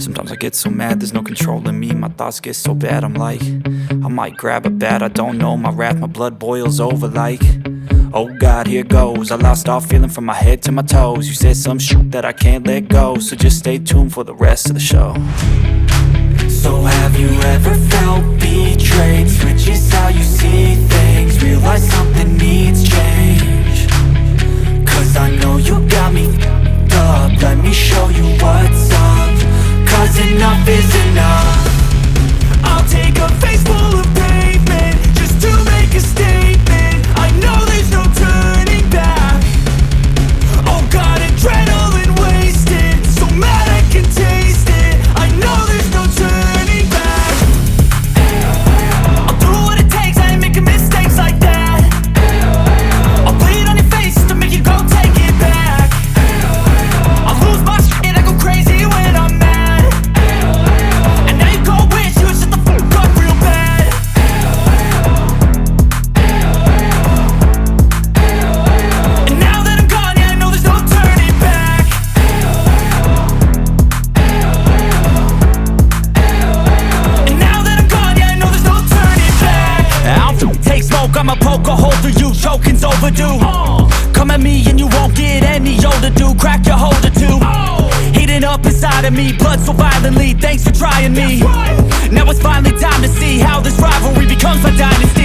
Sometimes I get so mad, there's no controlling me. My thoughts get so bad, I'm like, I might grab a bat, I don't know. My wrath, my blood boils over like, oh God, here goes. I lost all feeling from my head to my toes. You said some shit that I can't let go, so just stay tuned for the rest of the show. So have you ever felt betrayed? Switches how you see things, realize something needs change. Cause I know you got me f***ed up, let me show you what's up. Cause enough is enough. I'll take a face full of pavement just to make a statement. I know there's no turning back. Oh God, adrenaline wasted, so mad I can taste it. I know there's no turning back. I'll do what it takes, I ain't making mistakes like that. I'll bleed on your face to make you go take it back. I'll lose my shit, I go crazy when I'm mad. And now you go wish you would shut the fuck up real bad. And now that I'm gone, yeah, I know there's no turning back. And now that I'm gone, yeah, I know there's no turning back. I don't take smoke, I'ma poke a hole through you, choking's overdue. Come at me and you won't get any older, dude. Crack your holder too. Heating up inside of me, blood so violently. Thanks for trying me. Now it's finally time to see how this rivalry becomes a dynasty.